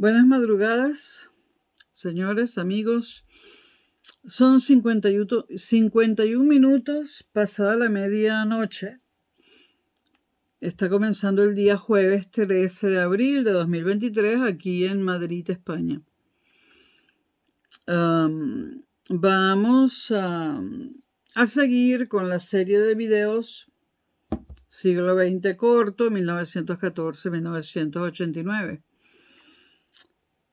Buenas madrugadas, señores, amigos. Son 51 minutos pasada la medianoche. Está comenzando el día jueves 13 de abril de 2023 aquí en Madrid, España. Vamos a seguir con la serie de videos siglo XX corto, 1914-1989.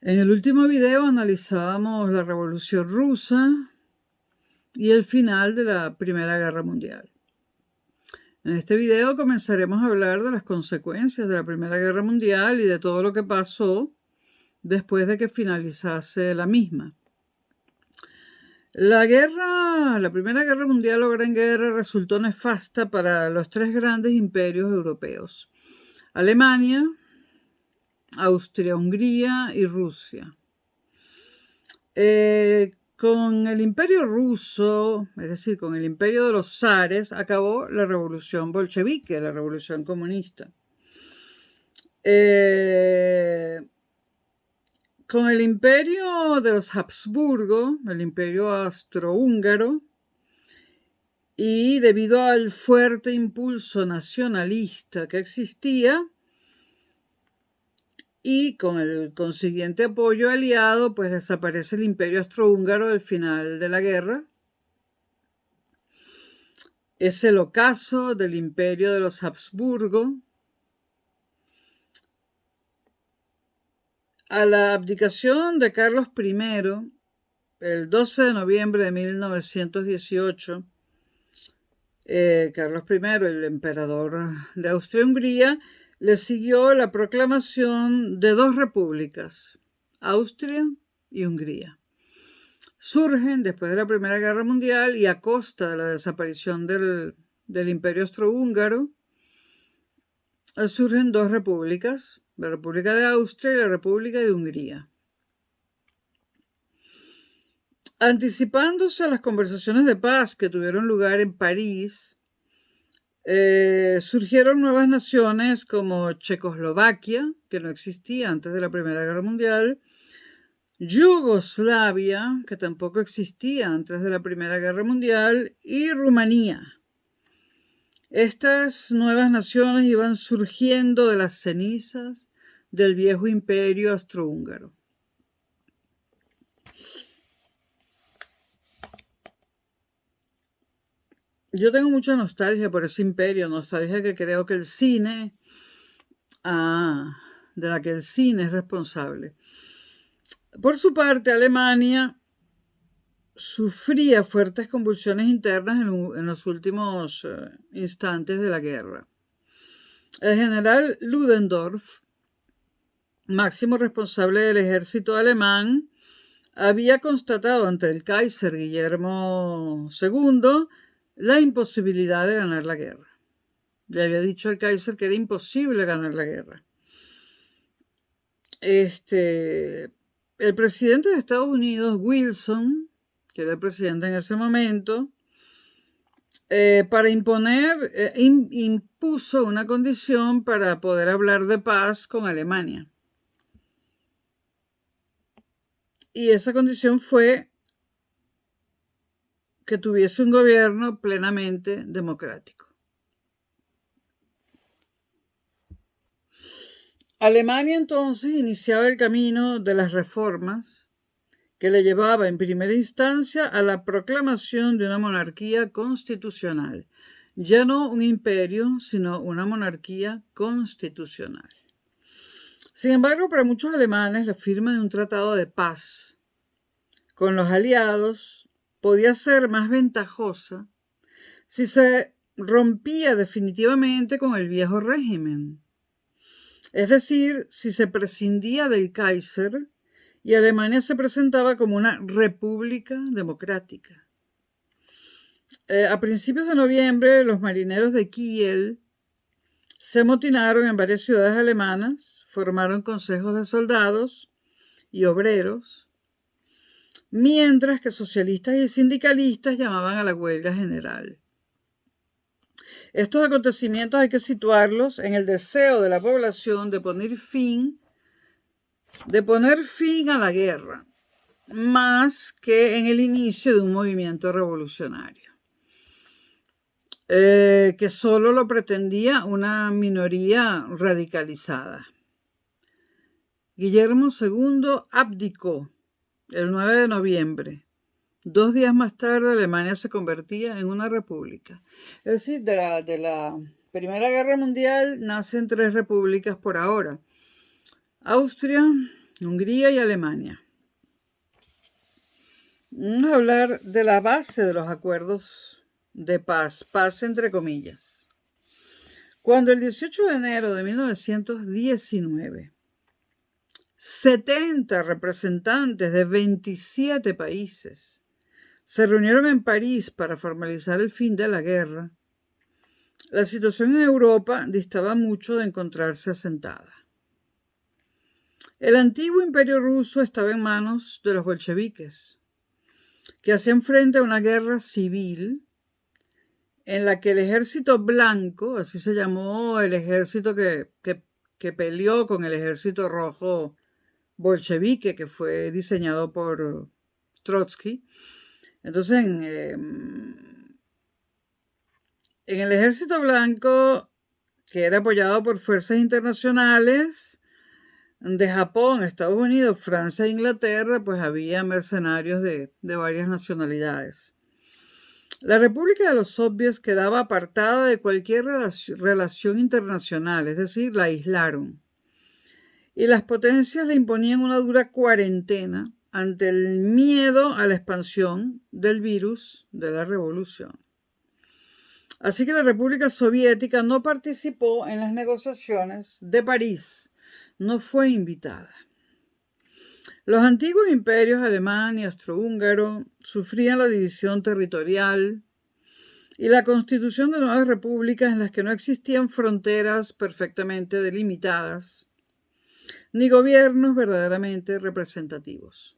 En el último video analizábamos la Revolución Rusa y el final de la Primera Guerra Mundial. En este video comenzaremos a hablar de las consecuencias de la Primera Guerra Mundial y de todo lo que pasó después de que finalizase la misma. La Primera Guerra Mundial o Gran Guerra resultó nefasta para los tres grandes imperios europeos: Alemania, Austria-Hungría y Rusia. Con el Imperio Ruso, es decir, con el Imperio de los zares, acabó la Revolución Bolchevique, la Revolución Comunista. Con el Imperio de los Habsburgo, el Imperio Austrohúngaro, y debido al fuerte impulso nacionalista que existía, y con el consiguiente apoyo aliado, pues desaparece el Imperio Austrohúngaro al final de la guerra. Es el ocaso del Imperio de los Habsburgo. A la abdicación de Carlos I, el 12 de noviembre de 1918, Carlos I, el emperador de Austria-Hungría, le siguió la proclamación de dos repúblicas, Austria y Hungría. Surgen después de la Primera Guerra Mundial y a costa de la desaparición del Imperio Austrohúngaro, surgen dos repúblicas, la República de Austria y la República de Hungría. Anticipándose a las conversaciones de paz que tuvieron lugar en París, surgieron nuevas naciones como Checoslovaquia, que no existía antes de la Primera Guerra Mundial, Yugoslavia, que tampoco existía antes de la Primera Guerra Mundial, y Rumanía. Estas nuevas naciones iban surgiendo de las cenizas del viejo imperio austrohúngaro. Yo tengo mucha nostalgia por ese imperio, nostalgia que creo que el cine, de la que el cine es responsable. Por su parte, Alemania sufría fuertes convulsiones internas en los últimos instantes de la guerra. El general Ludendorff, máximo responsable del ejército alemán, había constatado ante el Kaiser Guillermo II la imposibilidad de ganar la guerra. Le había dicho al Kaiser que era imposible ganar la guerra. El presidente de Estados Unidos, Wilson, que era el presidente en ese momento, para imponer, impuso una condición para poder hablar de paz con Alemania. Y esa condición fue que tuviese un gobierno plenamente democrático. Alemania entonces iniciaba el camino de las reformas que le llevaba en primera instancia a la proclamación de una monarquía constitucional. Ya no un imperio, sino una monarquía constitucional. Sin embargo, para muchos alemanes, la firma de un tratado de paz con los aliados podía ser más ventajosa si se rompía definitivamente con el viejo régimen. Es decir, si se prescindía del Kaiser y Alemania se presentaba como una república democrática. A principios de noviembre, los marineros de Kiel se amotinaron en varias ciudades alemanas, formaron consejos de soldados y obreros, mientras que socialistas y sindicalistas llamaban a la huelga general. Estos acontecimientos hay que situarlos en el deseo de la población de poner fin de poner fin a la guerra, más que en el inicio de un movimiento revolucionario, que solo lo pretendía una minoría radicalizada. Guillermo II abdicó el 9 de noviembre. 2 días más tarde, Alemania se convertía en una república. Es decir, de la Primera Guerra Mundial nacen 3 repúblicas por ahora: Austria, Hungría y Alemania. Vamos a hablar de la base de los acuerdos de paz entre comillas. Cuando el 18 de enero de 1919, 70 representantes de 27 países se reunieron en París para formalizar el fin de la guerra, la situación en Europa distaba mucho de encontrarse asentada. El antiguo imperio ruso estaba en manos de los bolcheviques, que hacían frente a una guerra civil en la que el ejército blanco, así se llamó el ejército que peleó con el ejército rojo bolchevique, que fue diseñado por Trotsky. Entonces, en el ejército blanco, que era apoyado por fuerzas internacionales de Japón, Estados Unidos, Francia e Inglaterra, pues había mercenarios de varias nacionalidades. La República de los Soviets quedaba apartada de cualquier relación internacional, es decir, la aislaron. Y las potencias le imponían una dura cuarentena ante el miedo a la expansión del virus de la revolución. Así que la República Soviética no participó en las negociaciones de París, no fue invitada. Los antiguos imperios alemán y austrohúngaro sufrían la división territorial y la constitución de nuevas repúblicas en las que no existían fronteras perfectamente delimitadas, ni gobiernos verdaderamente representativos.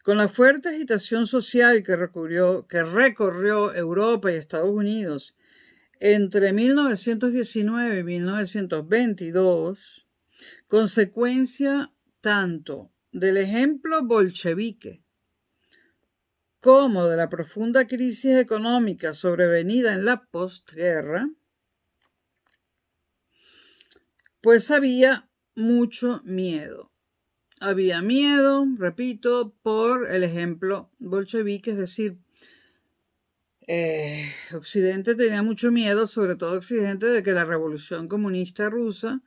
Con la fuerte agitación social que recorrió Europa y Estados Unidos entre 1919 y 1922, consecuencia tanto del ejemplo bolchevique como de la profunda crisis económica sobrevenida en la postguerra, pues había mucho miedo. Había miedo, repito, por el ejemplo bolchevique, es decir, Occidente tenía mucho miedo, sobre todo Occidente, de que la revolución comunista rusa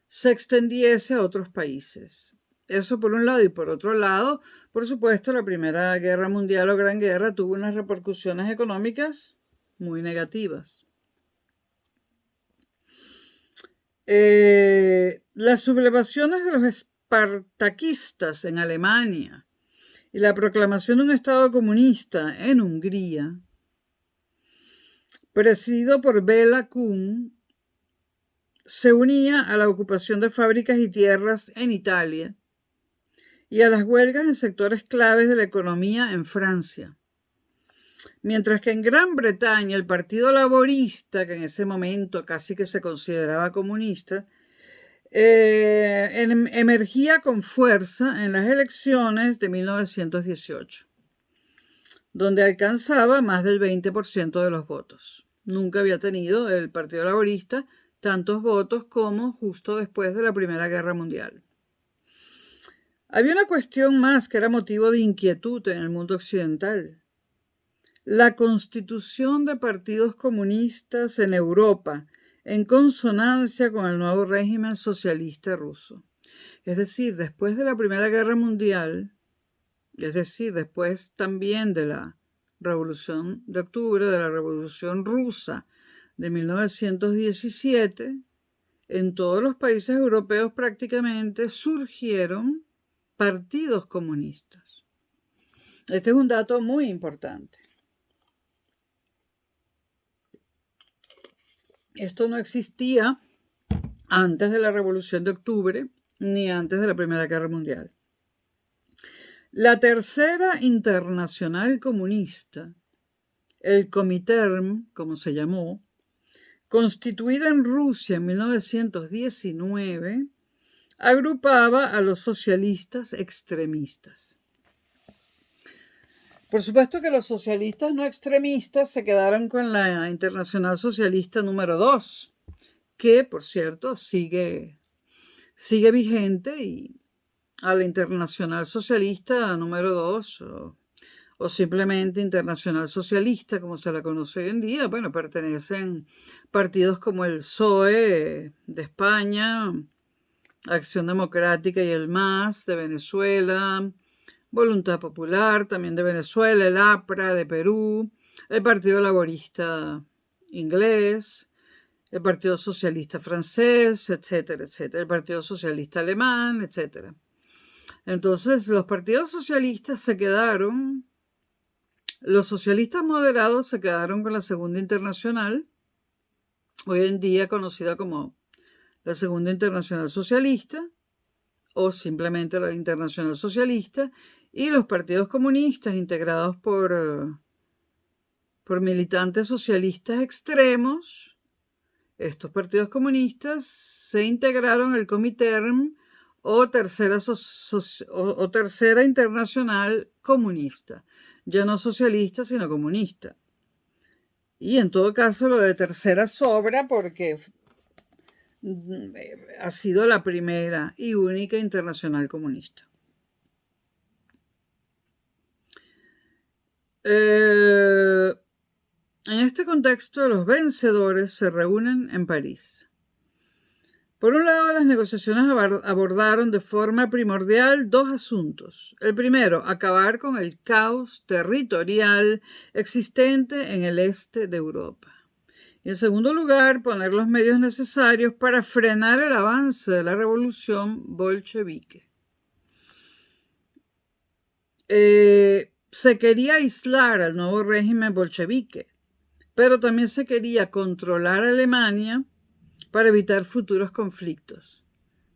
se extendiese a otros países. Eso por un lado, y por otro lado, por supuesto, la Primera Guerra Mundial o Gran Guerra tuvo unas repercusiones económicas muy negativas. Las sublevaciones de los espartaquistas en Alemania y la proclamación de un Estado comunista en Hungría, presidido por Béla Kun, se unía a la ocupación de fábricas y tierras en Italia y a las huelgas en sectores claves de la economía en Francia. Mientras que en Gran Bretaña el Partido Laborista, que en ese momento casi que se consideraba comunista, emergía con fuerza en las elecciones de 1918, donde alcanzaba más del 20% de los votos. Nunca había tenido el Partido Laborista tantos votos como justo después de la Primera Guerra Mundial. Había una cuestión más que era motivo de inquietud en el mundo occidental: la constitución de partidos comunistas en Europa, en consonancia con el nuevo régimen socialista ruso. Es decir, después de la Primera Guerra Mundial, es decir, después también de la Revolución de Octubre, de la Revolución Rusa de 1917, en todos los países europeos prácticamente surgieron partidos comunistas. Este es un dato muy importante. Esto no existía antes de la Revolución de Octubre ni antes de la Primera Guerra Mundial. La Tercera Internacional Comunista, el Comintern, como se llamó, constituida en Rusia en 1919, agrupaba a los socialistas extremistas. Por supuesto que los socialistas no extremistas se quedaron con la Internacional Socialista número 2, que, por cierto, sigue vigente, y a la Internacional Socialista número 2, o simplemente Internacional Socialista, como se la conoce hoy en día, bueno, pertenecen partidos como el PSOE de España, Acción Democrática y el MAS de Venezuela, Voluntad Popular también de Venezuela, el APRA de Perú, el Partido Laborista inglés, el Partido Socialista francés, etcétera, etcétera, el Partido Socialista alemán, etcétera. Entonces, los partidos socialistas los socialistas moderados se quedaron con la Segunda Internacional, hoy en día conocida como la Segunda Internacional Socialista, o simplemente la Internacional Socialista, y los partidos comunistas integrados por militantes socialistas extremos. Estos partidos comunistas se integraron al Comintern o Tercera Internacional Comunista, ya no socialista sino comunista. Y en todo caso lo de tercera sobra porque ha sido la primera y única internacional comunista. En este contexto, los vencedores se reúnen en París. Por un lado, las negociaciones abordaron de forma primordial dos asuntos. El primero, acabar con el caos territorial existente en el este de Europa. Y en segundo lugar, poner los medios necesarios para frenar el avance de la revolución bolchevique. Se quería aislar al nuevo régimen bolchevique, pero también se quería controlar a Alemania para evitar futuros conflictos,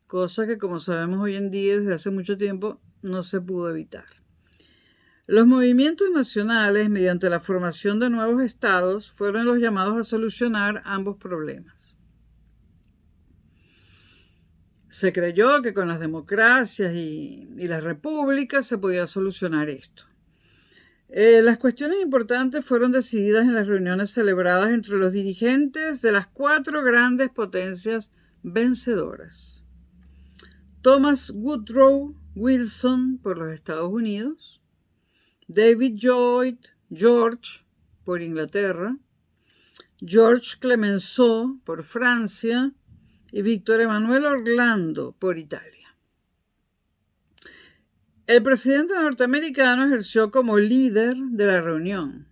cosa que, como sabemos hoy en día, desde hace mucho tiempo, no se pudo evitar. Los movimientos nacionales, mediante la formación de nuevos estados, fueron los llamados a solucionar ambos problemas. Se creyó que con las democracias y las repúblicas se podía solucionar esto. Las cuestiones importantes fueron decididas en las reuniones celebradas entre los dirigentes de las 4 grandes potencias vencedoras. Thomas Woodrow Wilson por los Estados Unidos, David Lloyd George por Inglaterra, Georges Clemenceau por Francia y Víctor Emanuel Orlando por Italia. El presidente norteamericano ejerció como líder de la reunión.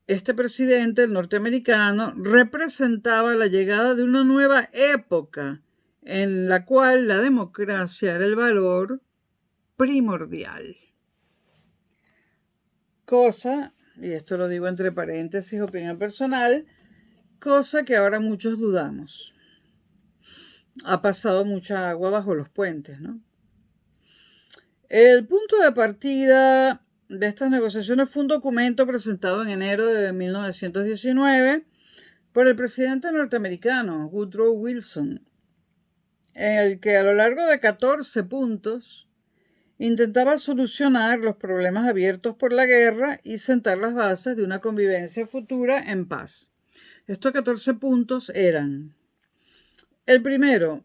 Este presidente, el norteamericano, representaba la llegada de una nueva época en la cual la democracia era el valor primordial. Cosa, y esto lo digo entre paréntesis, opinión personal, cosa que ahora muchos dudamos. Ha pasado mucha agua bajo los puentes, ¿no? El punto de partida de estas negociaciones fue un documento presentado en enero de 1919 por el presidente norteamericano Woodrow Wilson, en el que a lo largo de 14 puntos intentaba solucionar los problemas abiertos por la guerra y sentar las bases de una convivencia futura en paz. Estos 14 puntos eran: el primero,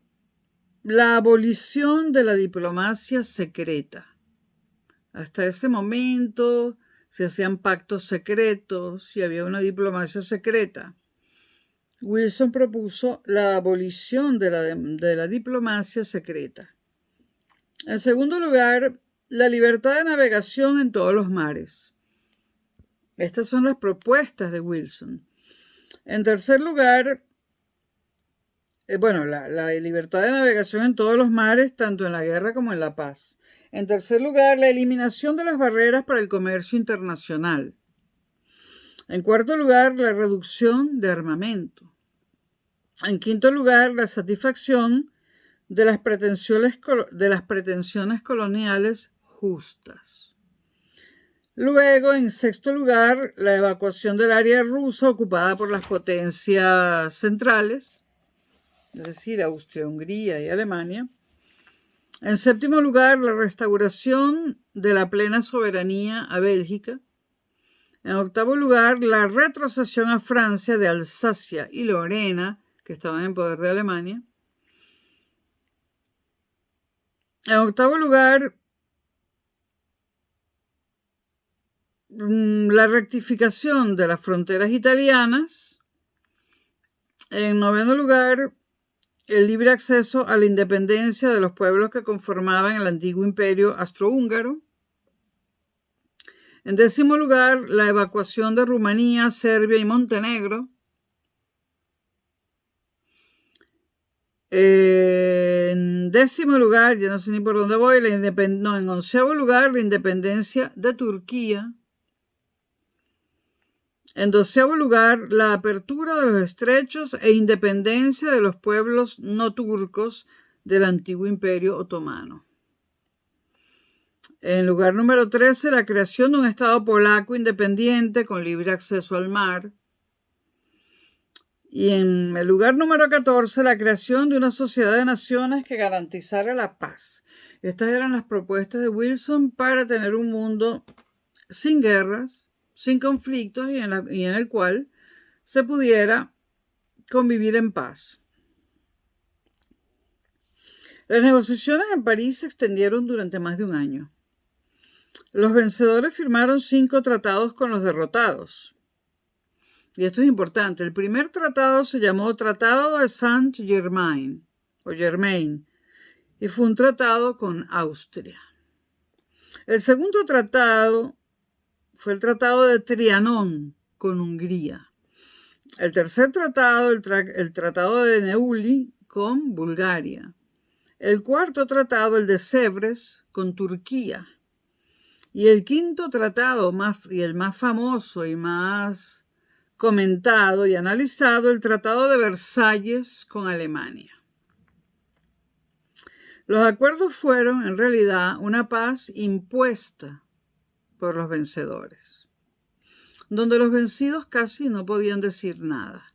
la abolición de la diplomacia secreta. Hasta ese momento se hacían pactos secretos y había una diplomacia secreta. Wilson propuso la abolición de la diplomacia secreta. En segundo lugar, la libertad de navegación en todos los mares. Estas son las propuestas de Wilson. En tercer lugar, la libertad de navegación en todos los mares, tanto en la guerra como en la paz. En tercer lugar, la eliminación de las barreras para el comercio internacional. En cuarto lugar, la reducción de armamento. En quinto lugar, la satisfacción de las pretensiones coloniales justas. Luego, en sexto lugar, la evacuación del área rusa ocupada por las potencias centrales. es decir, Austria-Hungría y Alemania. En séptimo lugar, la restauración de la plena soberanía a Bélgica. En octavo lugar, la retrocesión a Francia de Alsacia y Lorena, que estaban en poder de Alemania. En octavo lugar, la rectificación de las fronteras italianas. En noveno lugar, el libre acceso a la independencia de los pueblos que conformaban el antiguo imperio austrohúngaro. En décimo lugar, la evacuación de Rumanía, Serbia y Montenegro. En décimo lugar, yo no sé ni por dónde voy, en onceavo lugar, la independencia de Turquía. En doceavo lugar, la apertura de los estrechos e independencia de los pueblos no turcos del antiguo imperio otomano. En lugar número 13, la creación de un Estado polaco independiente con libre acceso al mar. Y en el lugar número 14, la creación de una sociedad de naciones que garantizara la paz. Estas eran las propuestas de Wilson para tener un mundo sin guerras, sin conflictos y en el cual se pudiera convivir en paz. Las negociaciones en París se extendieron durante más de un año. Los vencedores firmaron 5 tratados con los derrotados. Y esto es importante. El primer tratado se llamó Tratado de Saint-Germain, o Germain, y fue un tratado con Austria. El segundo tratado fue el Tratado de Trianon con Hungría. El tercer tratado, el Tratado de Neuilly con Bulgaria. El cuarto tratado, el de Sèvres, con Turquía. Y el quinto tratado, y el más famoso y más comentado y analizado, el Tratado de Versalles con Alemania. Los acuerdos fueron, en realidad, una paz impuesta por los vencedores, donde los vencidos casi no podían decir nada.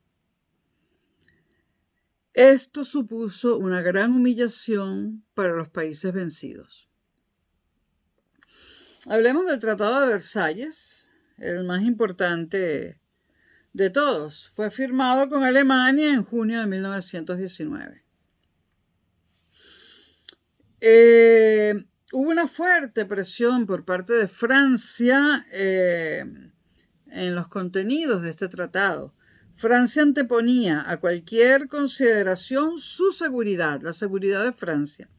Esto supuso una gran humillación para los países vencidos. Hablemos del Tratado de Versalles, el más importante de todos. Fue firmado con Alemania en junio de 1919. Hubo una fuerte presión por parte de Francia en los contenidos de este tratado. Francia anteponía a cualquier consideración su seguridad, la seguridad de Francia,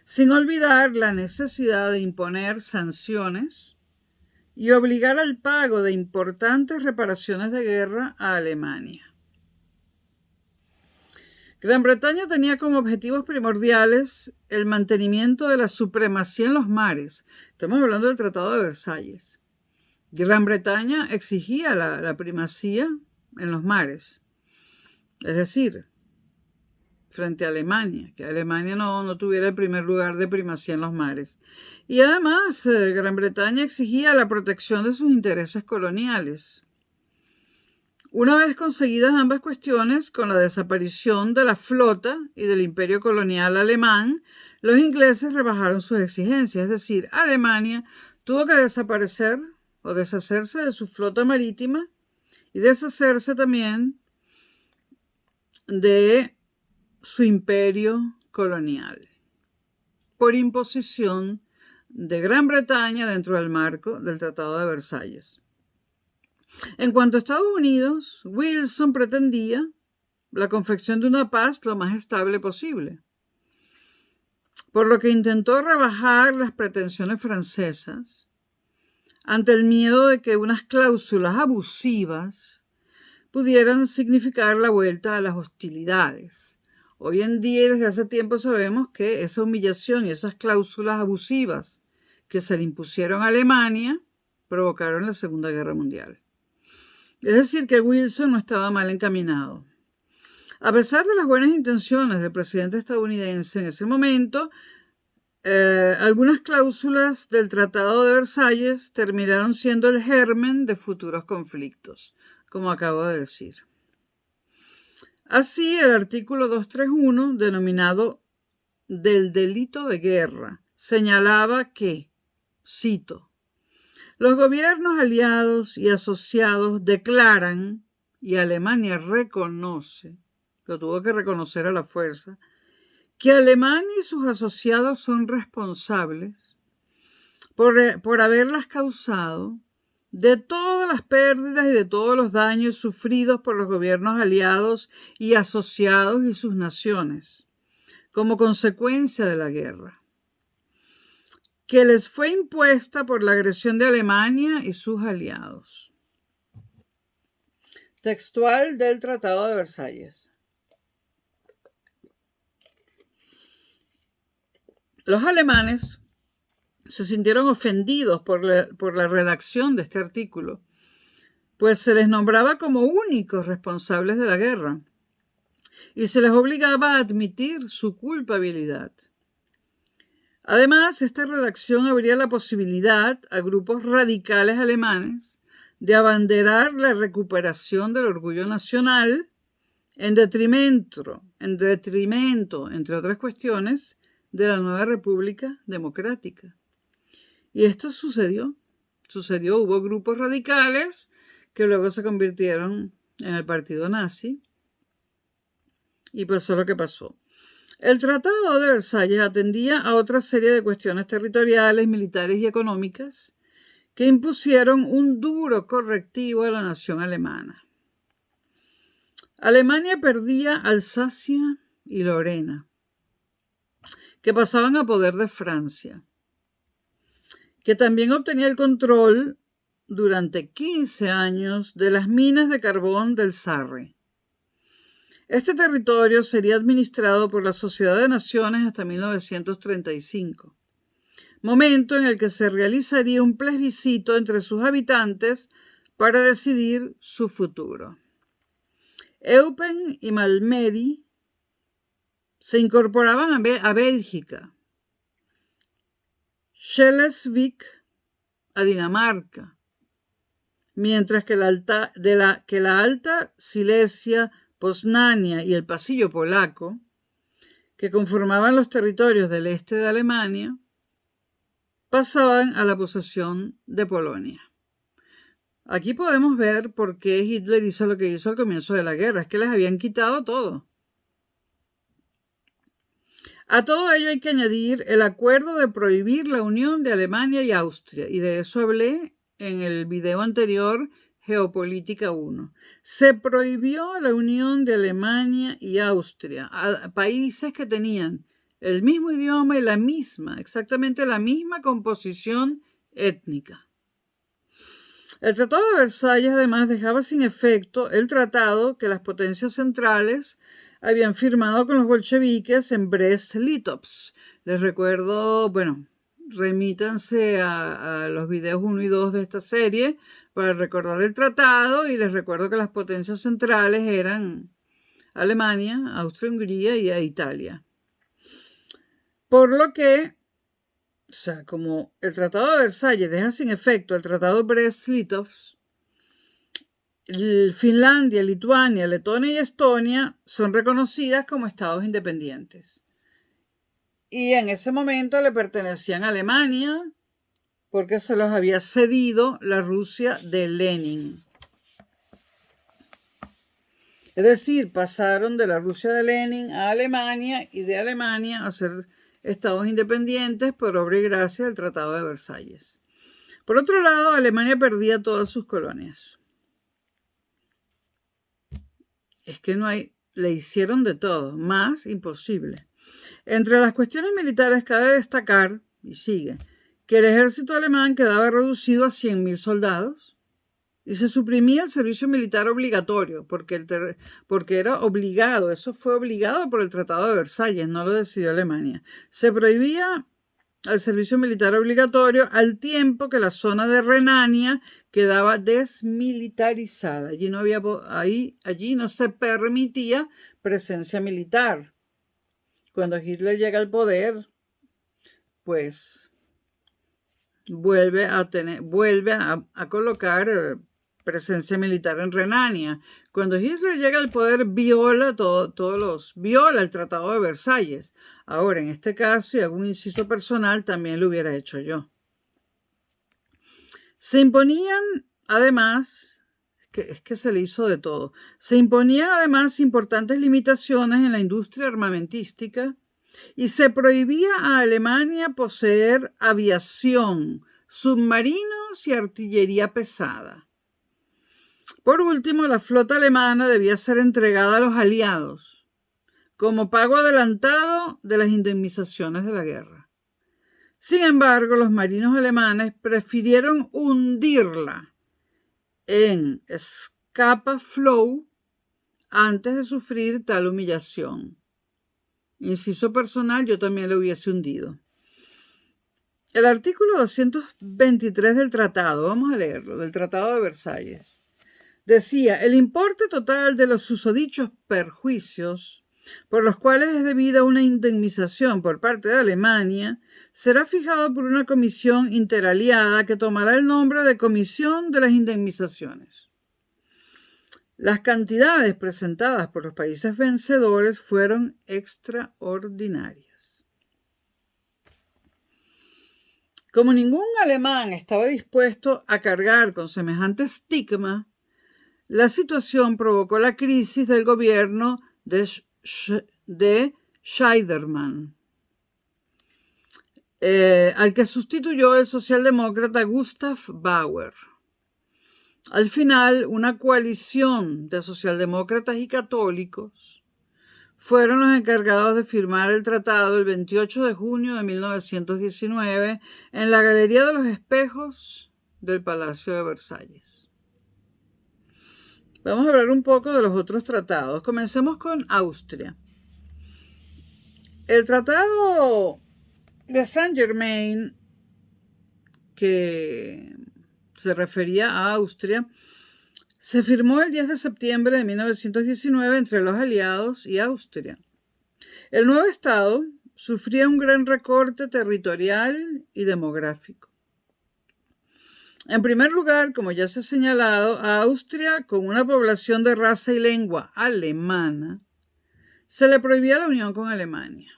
sin olvidar la necesidad de imponer sanciones y obligar al pago de importantes reparaciones de guerra a Alemania. Gran Bretaña tenía como objetivos primordiales el mantenimiento de la supremacía en los mares. Estamos hablando del Tratado de Versalles. Gran Bretaña exigía la primacía en los mares, es decir, frente a Alemania, que Alemania no tuviera el primer lugar de primacía en los mares. Y además, Gran Bretaña exigía la protección de sus intereses coloniales. Una vez conseguidas ambas cuestiones, con la desaparición de la flota y del imperio colonial alemán, los ingleses rebajaron sus exigencias, es decir, Alemania tuvo que desaparecer o deshacerse de su flota marítima y deshacerse también de su imperio colonial por imposición de Gran Bretaña dentro del marco del Tratado de Versalles. En cuanto a Estados Unidos, Wilson pretendía la confección de una paz lo más estable posible, por lo que intentó rebajar las pretensiones francesas ante el miedo de que unas cláusulas abusivas pudieran significar la vuelta a las hostilidades. Hoy en día y desde hace tiempo sabemos que esa humillación y esas cláusulas abusivas que se le impusieron a Alemania provocaron la Segunda Guerra Mundial. Es decir, que Wilson no estaba mal encaminado. A pesar de las buenas intenciones del presidente estadounidense en ese momento, algunas cláusulas del Tratado de Versalles terminaron siendo el germen de futuros conflictos, como acabo de decir. Así, el artículo 231, denominado del delito de guerra, señalaba que, cito, los gobiernos aliados y asociados declaran, y Alemania reconoce, lo tuvo que reconocer a la fuerza, que Alemania y sus asociados son responsables por haberlas causado de todas las pérdidas y de todos los daños sufridos por los gobiernos aliados y asociados y sus naciones, como consecuencia de la guerra, que les fue impuesta por la agresión de Alemania y sus aliados. Textual del Tratado de Versalles. Los alemanes se sintieron ofendidos por la redacción de este artículo, pues se les nombraba como únicos responsables de la guerra y se les obligaba a admitir su culpabilidad. Además, esta redacción abría la posibilidad a grupos radicales alemanes de abanderar la recuperación del orgullo nacional en detrimento, entre otras cuestiones, de la nueva República Democrática. Y esto sucedió, hubo grupos radicales que luego se convirtieron en el partido nazi y pasó lo que pasó. El Tratado de Versalles atendía a otra serie de cuestiones territoriales, militares y económicas que impusieron un duro correctivo a la nación alemana. Alemania perdía Alsacia y Lorena, que pasaban a poder de Francia, que también obtenía el control durante 15 años de las minas de carbón del Sarre. Este territorio sería administrado por la Sociedad de Naciones hasta 1935, momento en el que se realizaría un plebiscito entre sus habitantes para decidir su futuro. Eupen y Malmedy se incorporaban a Bélgica, Schleswig a Dinamarca, mientras que la Alta Silesia, Poznania y el Pasillo Polaco, que conformaban los territorios del este de Alemania, pasaban a la posesión de Polonia. Aquí podemos ver por qué Hitler hizo lo que hizo al comienzo de la guerra, es que les habían quitado todo. A todo ello hay que añadir el acuerdo de prohibir la unión de Alemania y Austria, y de eso hablé en el video anterior, Geopolítica 1. Se prohibió la unión de Alemania y Austria a países que tenían el mismo idioma y exactamente la misma composición étnica. El Tratado de Versalles además dejaba sin efecto el tratado que las potencias centrales habían firmado con los bolcheviques en Brest-Litovsk. Les recuerdo, remítanse a los videos 1 y 2 de esta serie para recordar el tratado, y les recuerdo que las potencias centrales eran Alemania, Austria-Hungría y Italia. Por lo que, como el Tratado de Versalles deja sin efecto el Tratado de Brest-Litovsk, Finlandia, Lituania, Letonia y Estonia son reconocidas como estados independientes. Y en ese momento le pertenecían a Alemania porque se los había cedido la Rusia de Lenin. Es decir, pasaron de la Rusia de Lenin a Alemania y de Alemania a ser estados independientes por obra y gracia del Tratado de Versalles. Por otro lado, Alemania perdía todas sus colonias. Es que le hicieron de todo, más imposible. Entre las cuestiones militares cabe destacar, y sigue, que el ejército alemán quedaba reducido a 100.000 soldados y se suprimía el servicio militar obligatorio, porque era obligado, eso fue obligado por el Tratado de Versalles, no lo decidió Alemania. Se prohibía el servicio militar obligatorio al tiempo que la zona de Renania quedaba desmilitarizada. Allí no se permitía presencia militar. Cuando Hitler llega al poder, pues vuelve a colocar presencia militar en Renania. Cuando Hitler llega al poder, viola el Tratado de Versalles. Ahora, en este caso, y algún inciso personal, también lo hubiera hecho yo. Se imponían, además, es que se le hizo de todo, se imponían además importantes limitaciones en la industria armamentística y se prohibía a Alemania poseer aviación, submarinos y artillería pesada. Por último, la flota alemana debía ser entregada a los aliados como pago adelantado de las indemnizaciones de la guerra. Sin embargo, los marinos alemanes prefirieron hundirla en Scapa Flow antes de sufrir tal humillación. Inciso personal, yo también lo hubiese hundido. El artículo 223 del tratado, vamos a leerlo, del Tratado de Versalles, decía: el importe total de los susodichos perjuicios por los cuales es debida una indemnización por parte de Alemania será fijado por una comisión interaliada que tomará el nombre de Comisión de las Indemnizaciones. Las cantidades presentadas por los países vencedores fueron extraordinarias. Como ningún alemán estaba dispuesto a cargar con semejante estigma, la situación provocó la crisis del gobierno de Scheidemann, al que sustituyó el socialdemócrata Gustav Bauer. Al final, una coalición de socialdemócratas y católicos fueron los encargados de firmar el tratado el 28 de junio de 1919 en la Galería de los Espejos del Palacio de Versalles. Vamos a hablar un poco de los otros tratados. Comencemos con Austria. El Tratado de Saint-Germain, que se refería a Austria, se firmó el 10 de septiembre de 1919 entre los aliados y Austria. El nuevo Estado sufría un gran recorte territorial y demográfico. En primer lugar, como ya se ha señalado, a Austria, con una población de raza y lengua alemana, se le prohibía la unión con Alemania.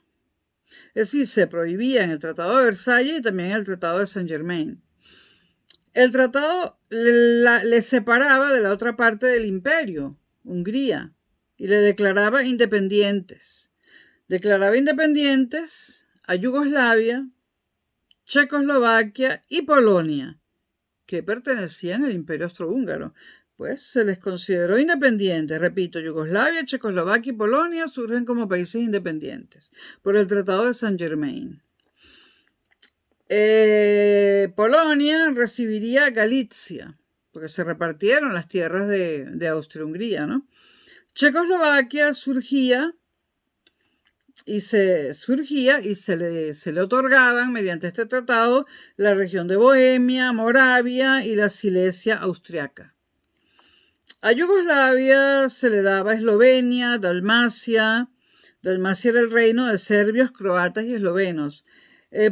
Es decir, se prohibía en el Tratado de Versalles y también en el Tratado de Saint-Germain. El tratado le separaba de la otra parte del imperio, Hungría, y le declaraba independientes. Declaraba independientes a Yugoslavia, Checoslovaquia y Polonia, que pertenecían al imperio austrohúngaro. Pues se les consideró independientes. Repito, Yugoslavia, Checoslovaquia y Polonia surgen como países independientes por el Tratado de Saint-Germain. Polonia recibiría Galicia, porque se repartieron las tierras de Austria-Hungría, ¿no? Checoslovaquia surgía y se le otorgaban mediante este tratado la región de Bohemia, Moravia y la Silesia austriaca. A Yugoslavia se le daba Eslovenia, Dalmacia. Dalmacia era el reino de serbios, croatas y eslovenos.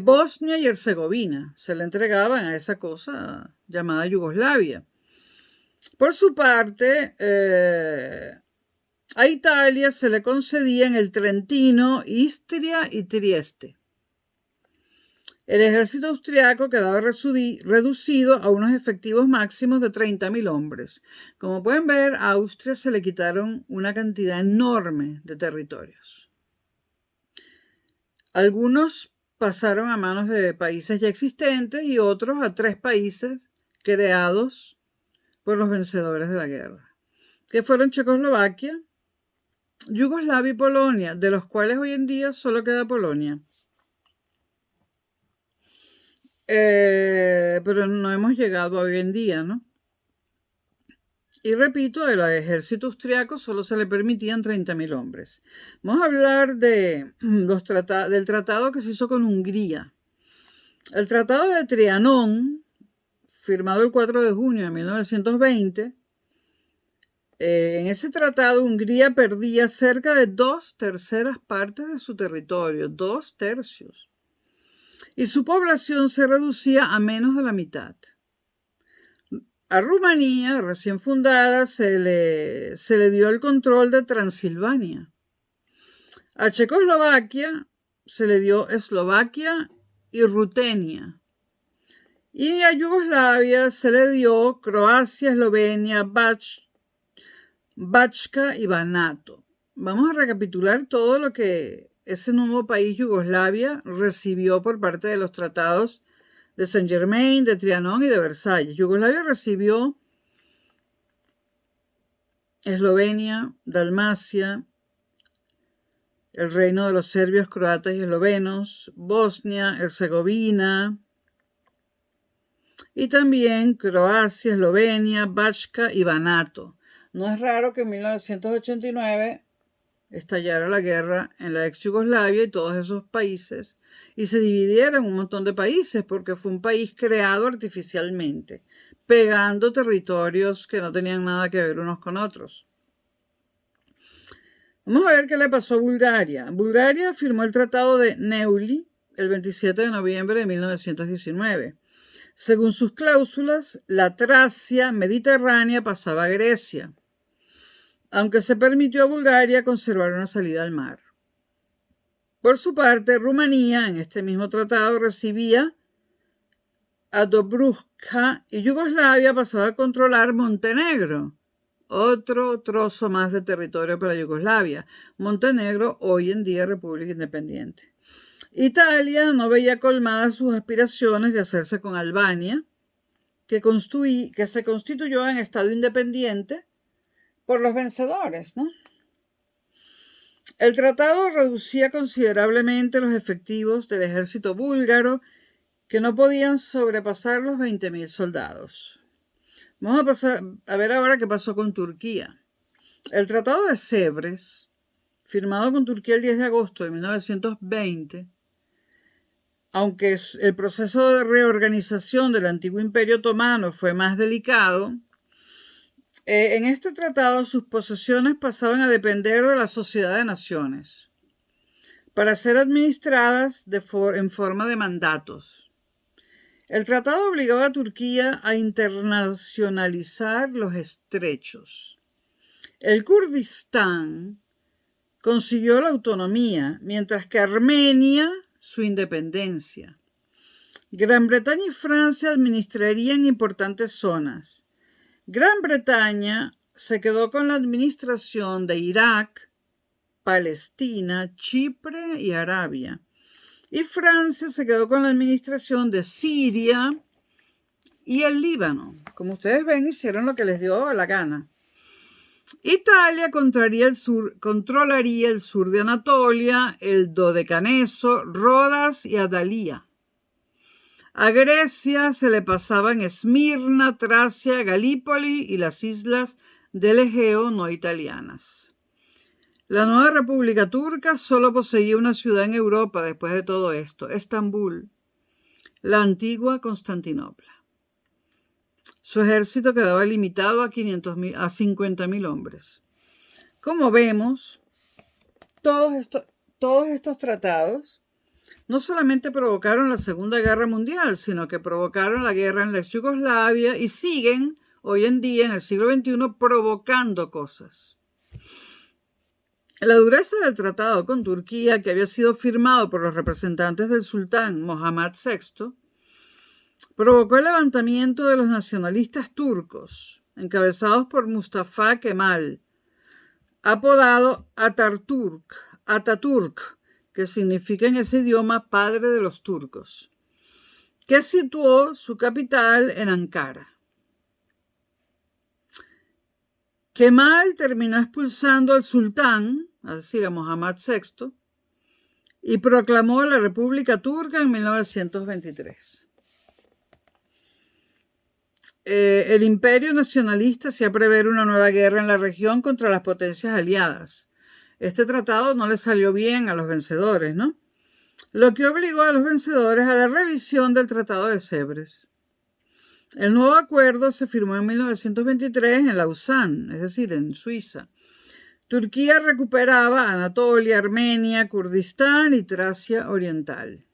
Bosnia y Herzegovina se le entregaban a esa cosa llamada Yugoslavia. Por su parte, a Italia se le concedían el Trentino, Istria y Trieste. El ejército austriaco quedaba reducido a unos efectivos máximos de 30.000 hombres. Como pueden ver, a Austria se le quitaron una cantidad enorme de territorios. Algunos pasaron a manos de países ya existentes y otros a 3 países creados por los vencedores de la guerra, que fueron Checoslovaquia, Yugoslavia y Polonia, de los cuales hoy en día solo queda Polonia. Pero no hemos llegado a hoy en día, ¿no? Y repito, el ejército austriaco solo se le permitían 30.000 hombres. Vamos a hablar del tratado que se hizo con Hungría. El Tratado de Trianón, firmado el 4 de junio de 1920, en ese tratado Hungría perdía cerca de 2/3 partes de su territorio, 2/3. Y su población se reducía a menos de la mitad. A Rumanía, recién fundada, se le dio el control de Transilvania. A Checoslovaquia se le dio Eslovaquia y Rutenia. Y a Yugoslavia se le dio Croacia, Eslovenia, Bachka y Banato. Vamos a recapitular todo lo que ese nuevo país, Yugoslavia, recibió por parte de los tratados de Saint-Germain, de Trianon y de Versalles. Yugoslavia recibió Eslovenia, Dalmacia, el reino de los serbios, croatas y eslovenos, Bosnia, Herzegovina, y también Croacia, Eslovenia, Bachka y Banato. No es raro que en 1989 estallara la guerra en la ex Yugoslavia y todos esos países, y se dividiera en un montón de países, porque fue un país creado artificialmente, pegando territorios que no tenían nada que ver unos con otros. Vamos a ver qué le pasó a Bulgaria. Bulgaria firmó el Tratado de Neuilly el 27 de noviembre de 1919. Según sus cláusulas, la Tracia mediterránea pasaba a Grecia, aunque se permitió a Bulgaria conservar una salida al mar. Por su parte, Rumanía, en este mismo tratado, recibía a Dobruja y Yugoslavia pasaba a controlar Montenegro, otro trozo más de territorio para Yugoslavia. Montenegro, hoy en día República Independiente. Italia no veía colmadas sus aspiraciones de hacerse con Albania, que se constituyó en Estado independiente por los vencedores, ¿no? El tratado reducía considerablemente los efectivos del ejército búlgaro, que no podían sobrepasar los 20.000 soldados. Vamos a ver ahora qué pasó con Turquía. El Tratado de Sèvres, firmado con Turquía el 10 de agosto de 1920, aunque el proceso de reorganización del antiguo Imperio Otomano fue más delicado, en este tratado sus posesiones pasaban a depender de la Sociedad de Naciones para ser administradas en forma de mandatos. El tratado obligaba a Turquía a internacionalizar los estrechos. El Kurdistán consiguió la autonomía, mientras que Armenia su independencia. Gran Bretaña y Francia administrarían importantes zonas. Gran Bretaña se quedó con la administración de Irak, Palestina, Chipre y Arabia. Y Francia se quedó con la administración de Siria y el Líbano. Como ustedes ven, hicieron lo que les dio la gana. Italia controlaría el sur de Anatolia, el Dodecaneso, Rodas y Adalia. A Grecia se le pasaban Esmirna, Tracia, Galípoli y las islas del Egeo no italianas. La nueva República Turca solo poseía una ciudad en Europa después de todo esto, Estambul, la antigua Constantinopla. Su ejército quedaba limitado a 50.000 hombres. Como vemos, todos estos tratados no solamente provocaron la Segunda Guerra Mundial, sino que provocaron la guerra en la Yugoslavia y siguen hoy en día, en el siglo XXI, provocando cosas. La dureza del tratado con Turquía, que había sido firmado por los representantes del sultán Mohammad VI, provocó el levantamiento de los nacionalistas turcos, encabezados por Mustafa Kemal, apodado Ataturk, que significa en ese idioma padre de los turcos, que situó su capital en Ankara. Kemal terminó expulsando al sultán, es decir, a Mohammad VI, y proclamó la República Turca en 1923. El imperio nacionalista hacía prever una nueva guerra en la región contra las potencias aliadas. Este tratado no le salió bien a los vencedores, ¿no? Lo que obligó a los vencedores a la revisión del Tratado de Sèvres. El nuevo acuerdo se firmó en 1923 en Lausanne, es decir, en Suiza. Turquía recuperaba Anatolia, Armenia, Kurdistán y Tracia Oriental.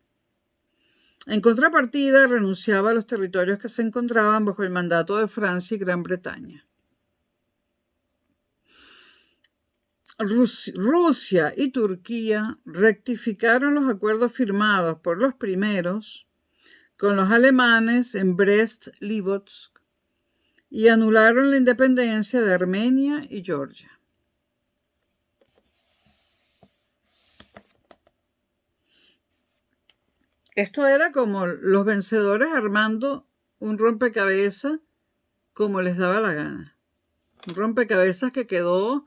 En contrapartida, renunciaba a los territorios que se encontraban bajo el mandato de Francia y Gran Bretaña. Rusia y Turquía rectificaron los acuerdos firmados por los primeros con los alemanes en Brest-Litovsk y anularon la independencia de Armenia y Georgia. Esto era como los vencedores armando un rompecabezas como les daba la gana. Un rompecabezas que quedó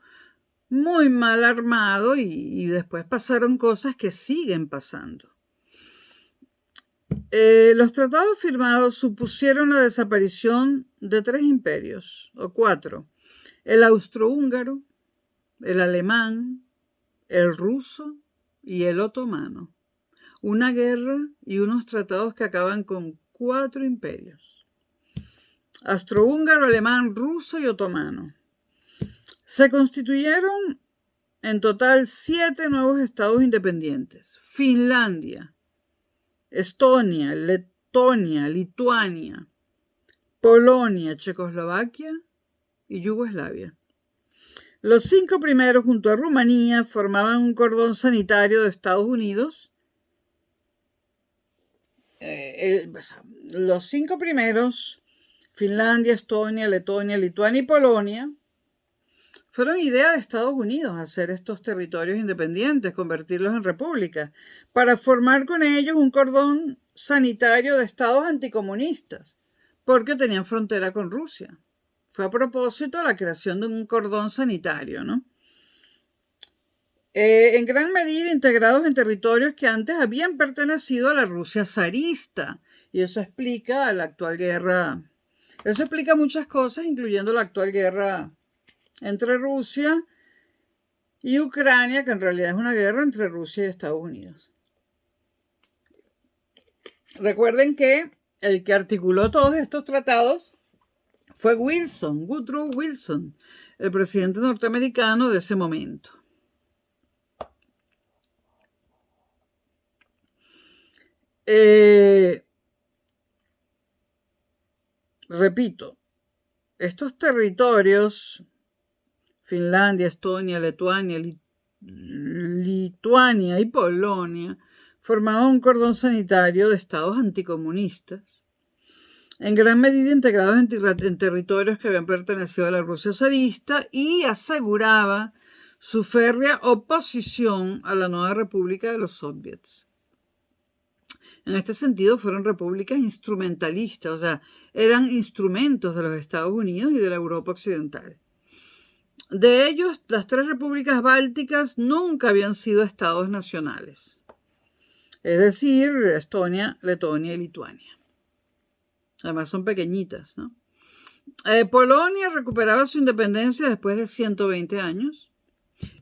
muy mal armado y después pasaron cosas que siguen pasando. Los tratados firmados supusieron la desaparición de 3 imperios, o 4. El austrohúngaro, el alemán, el ruso y el otomano. Una guerra y unos tratados que acaban con 4 imperios. Austrohúngaro, alemán, ruso y otomano. Se constituyeron en total 7 nuevos estados independientes. Finlandia, Estonia, Letonia, Lituania, Polonia, Checoslovaquia y Yugoslavia. Los 5 primeros, junto a Rumanía, formaban un cordón sanitario de Estados Unidos. Los 5 primeros, Finlandia, Estonia, Letonia, Lituania y Polonia, fueron idea de Estados Unidos hacer estos territorios independientes, convertirlos en repúblicas, para formar con ellos un cordón sanitario de estados anticomunistas, porque tenían frontera con Rusia. Fue a propósito de la creación de un cordón sanitario, ¿no? En gran medida integrados en territorios que antes habían pertenecido a la Rusia zarista, y eso explica la actual guerra. Eso explica muchas cosas, incluyendo la actual guerra entre Rusia y Ucrania, que en realidad es una guerra entre Rusia y Estados Unidos. Recuerden que el que articuló todos estos tratados fue Wilson, Woodrow Wilson, el presidente norteamericano de ese momento. Repito, estos territorios, Finlandia, Estonia, Lituania y Polonia, formaban un cordón sanitario de estados anticomunistas, en gran medida integrados en territorios que habían pertenecido a la Rusia zarista, y aseguraba su férrea oposición a la nueva república de los soviets. En este sentido, fueron repúblicas instrumentalistas, o sea, eran instrumentos de los Estados Unidos y de la Europa occidental. De ellos, las 3 repúblicas bálticas nunca habían sido estados nacionales, es decir, Estonia, Letonia y Lituania. Además son pequeñitas, ¿no? Polonia recuperaba su independencia después de 120 años.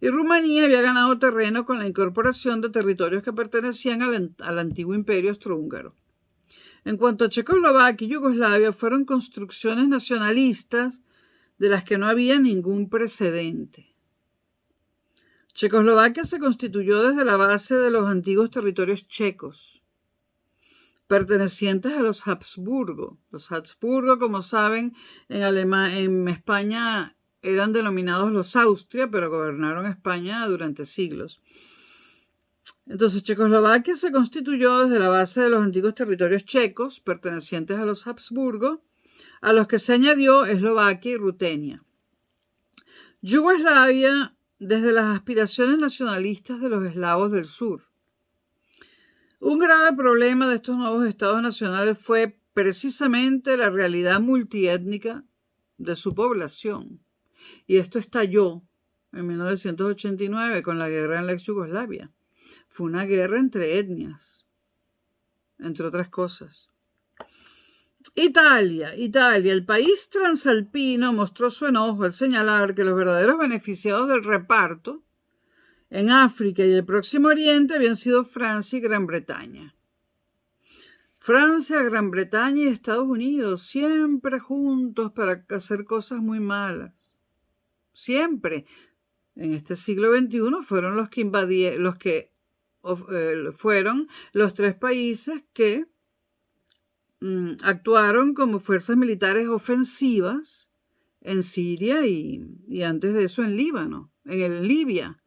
Y Rumanía había ganado terreno con la incorporación de territorios que pertenecían al antiguo imperio austrohúngaro. En cuanto a Checoslovaquia y Yugoslavia, fueron construcciones nacionalistas de las que no había ningún precedente. Checoslovaquia se constituyó desde la base de los antiguos territorios checos, pertenecientes a los Habsburgo. Los Habsburgo, como saben, en España eran denominados los Austria, pero gobernaron España durante siglos. Entonces, Checoslovaquia se constituyó desde la base de los antiguos territorios checos, pertenecientes a los Habsburgo, a los que se añadió Eslovaquia y Rutenia. Yugoslavia, desde las aspiraciones nacionalistas de los eslavos del sur. Un grave problema de estos nuevos estados nacionales fue precisamente la realidad multiétnica de su población. Y esto estalló en 1989 con la guerra en la ex Yugoslavia. Fue una guerra entre etnias, entre otras cosas. Italia, el país transalpino, mostró su enojo al señalar que los verdaderos beneficiados del reparto en África y el Próximo Oriente habían sido Francia y Gran Bretaña. Francia, Gran Bretaña y Estados Unidos, siempre juntos para hacer cosas muy malas. Siempre. En este siglo XXI fueron los que fueron los 3 países que actuaron como fuerzas militares ofensivas en Siria y antes de eso en Líbano, en Libia.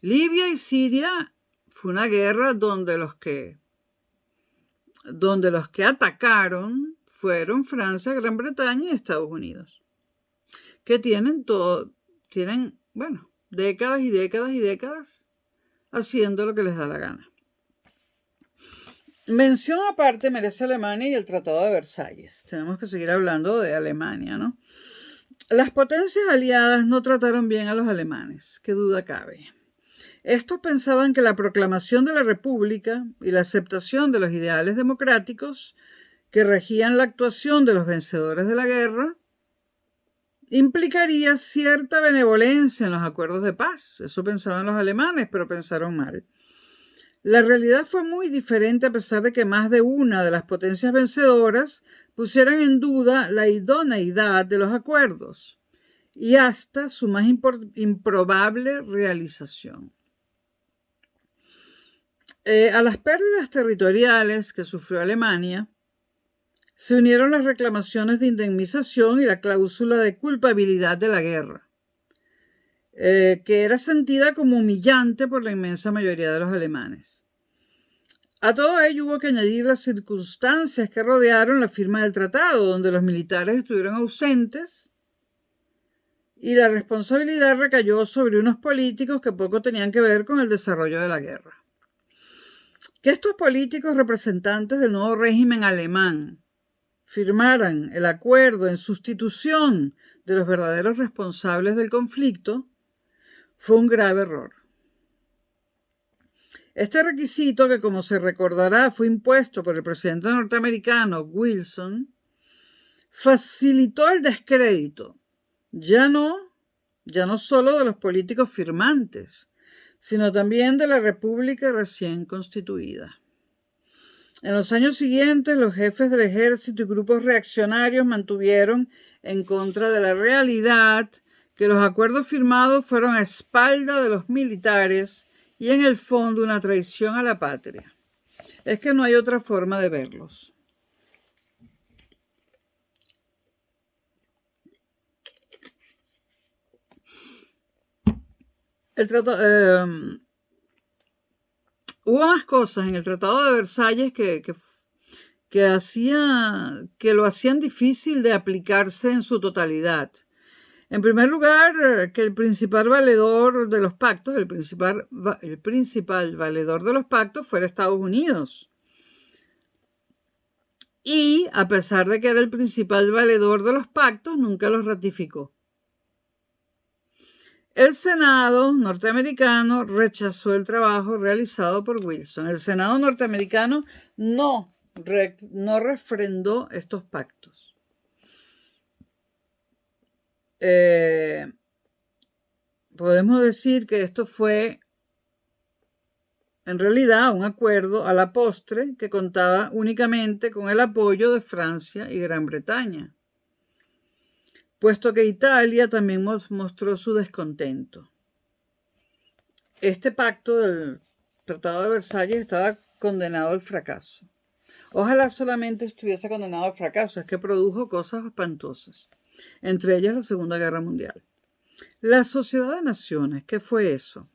Libia y Siria fue una guerra donde los que atacaron fueron Francia, Gran Bretaña y Estados Unidos, que tienen décadas y décadas y décadas haciendo lo que les da la gana. Mención aparte merece Alemania y el Tratado de Versalles. Tenemos que seguir hablando de Alemania, ¿no? Las potencias aliadas no trataron bien a los alemanes, qué duda cabe. Estos pensaban que la proclamación de la República y la aceptación de los ideales democráticos que regían la actuación de los vencedores de la guerra implicaría cierta benevolencia en los acuerdos de paz. Eso pensaban los alemanes, pero pensaron mal. La realidad fue muy diferente a pesar de que más de una de las potencias vencedoras pusieran en duda la idoneidad de los acuerdos y hasta su más improbable realización. A las pérdidas territoriales que sufrió Alemania se unieron las reclamaciones de indemnización y la cláusula de culpabilidad de la guerra, que era sentida como humillante por la inmensa mayoría de los alemanes. A todo ello hubo que añadir las circunstancias que rodearon la firma del tratado, donde los militares estuvieron ausentes y la responsabilidad recayó sobre unos políticos que poco tenían que ver con el desarrollo de la guerra. Que estos políticos representantes del nuevo régimen alemán firmaran el acuerdo en sustitución de los verdaderos responsables del conflicto fue un grave error. Este requisito, que como se recordará fue impuesto por el presidente norteamericano Wilson, facilitó el descrédito, ya no solo de los políticos firmantes, sino también de la República recién constituida. En los años siguientes, los jefes del ejército y grupos reaccionarios mantuvieron en contra de la realidad que los acuerdos firmados fueron a espalda de los militares y en el fondo una traición a la patria. Es que no hay otra forma de verlos. Hubo más cosas en el Tratado de Versalles que lo hacían difícil de aplicarse en su totalidad. En primer lugar, que el principal valedor de los pactos, el principal valedor de los pactos fuera Estados Unidos. Y, a pesar de que era el principal valedor de los pactos, nunca los ratificó. El Senado norteamericano rechazó el trabajo realizado por Wilson. El Senado norteamericano no refrendó estos pactos. Podemos decir que esto fue en realidad un acuerdo a la postre que contaba únicamente con el apoyo de Francia y Gran Bretaña, puesto que Italia también mostró su descontento. Este pacto del Tratado de Versalles estaba condenado al fracaso. Ojalá solamente estuviese condenado al fracaso, es que produjo cosas espantosas, entre ellas la Segunda Guerra Mundial. La Sociedad de Naciones, ¿qué fue eso?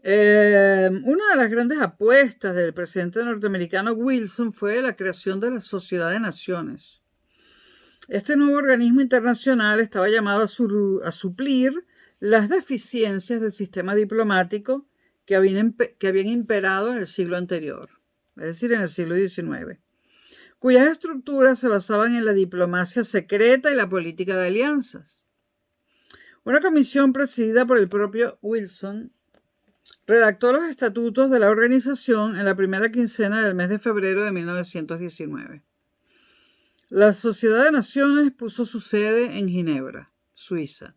Una de las grandes apuestas del presidente norteamericano Wilson fue la creación de la Sociedad de Naciones. Este nuevo organismo internacional estaba llamado a suplir las deficiencias del sistema diplomático que habían imperado en el siglo anterior, es decir, en el siglo XIX, cuyas estructuras se basaban en la diplomacia secreta y la política de alianzas. Una comisión presidida por el propio Wilson redactó los estatutos de la organización en la primera quincena del mes de febrero de 1919. La Sociedad de Naciones puso su sede en Ginebra, Suiza.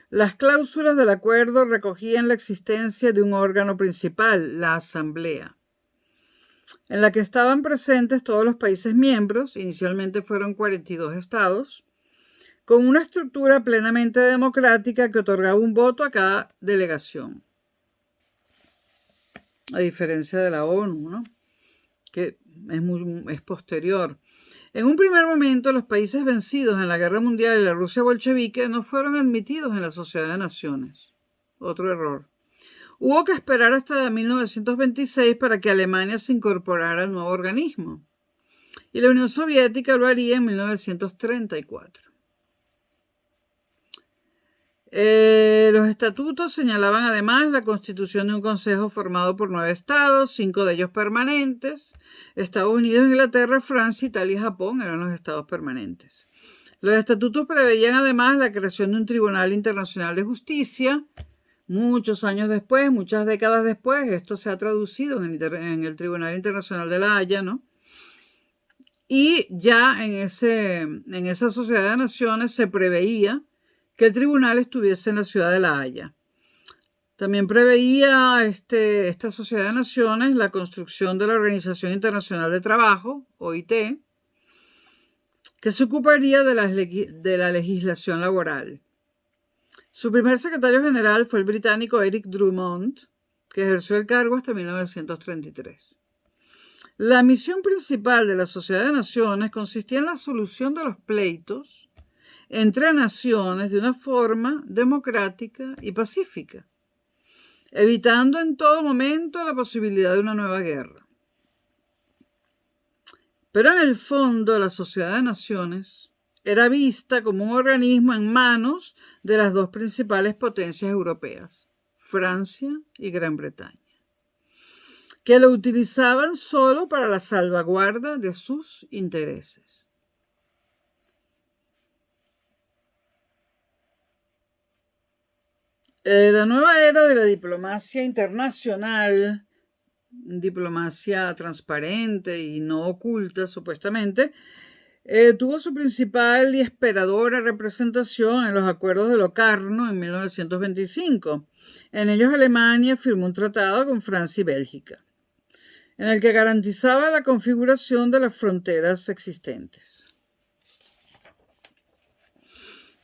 Las cláusulas del acuerdo recogían la existencia de un órgano principal, la Asamblea, en la que estaban presentes todos los países miembros, inicialmente fueron 42 estados, con una estructura plenamente democrática que otorgaba un voto a cada delegación, a diferencia de la ONU, ¿no? que es posterior. En un primer momento, los países vencidos en la Guerra Mundial y la Rusia bolchevique no fueron admitidos en la Sociedad de Naciones. Otro error. Hubo que esperar hasta 1926 para que Alemania se incorporara al nuevo organismo. Y la Unión Soviética lo haría en 1934. Los estatutos señalaban además la constitución de un consejo formado por 9 estados, 5 de ellos permanentes. Estados Unidos, Inglaterra, Francia, Italia y Japón eran los estados permanentes. Los estatutos preveían además la creación de un Tribunal Internacional de Justicia. Muchos años después, muchas décadas después, esto se ha traducido en el Tribunal Internacional de La Haya, ¿no? Y ya en esa Sociedad de Naciones se preveía que el tribunal estuviese en la ciudad de La Haya. También preveía esta Sociedad de Naciones la construcción de la Organización Internacional de Trabajo, OIT, que se ocuparía de la legislación laboral. Su primer secretario general fue el británico Eric Drummond, que ejerció el cargo hasta 1933. La misión principal de la Sociedad de Naciones consistía en la solución de los pleitos entre naciones de una forma democrática y pacífica, evitando en todo momento la posibilidad de una nueva guerra. Pero en el fondo, la Sociedad de Naciones era vista como un organismo en manos de las dos principales potencias europeas, Francia y Gran Bretaña, que lo utilizaban solo para la salvaguarda de sus intereses. La nueva era de la diplomacia internacional, diplomacia transparente y no oculta, supuestamente, tuvo su principal y esperadora representación en los acuerdos de Locarno en 1925. En ellos Alemania firmó un tratado con Francia y Bélgica, en el que garantizaba la configuración de las fronteras existentes.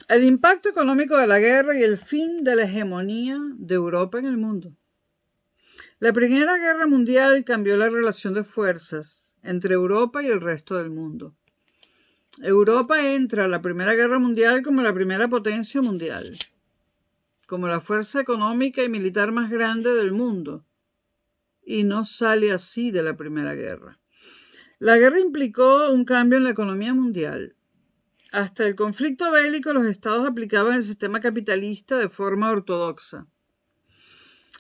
El impacto económico de la guerra y el fin de la hegemonía de Europa en el mundo. La Primera Guerra Mundial cambió la relación de fuerzas entre Europa y el resto del mundo. Europa entra a la Primera Guerra Mundial como la primera potencia mundial, como la fuerza económica y militar más grande del mundo, y no sale así de la Primera Guerra. La guerra implicó un cambio en la economía mundial. Hasta el conflicto bélico, los estados aplicaban el sistema capitalista de forma ortodoxa.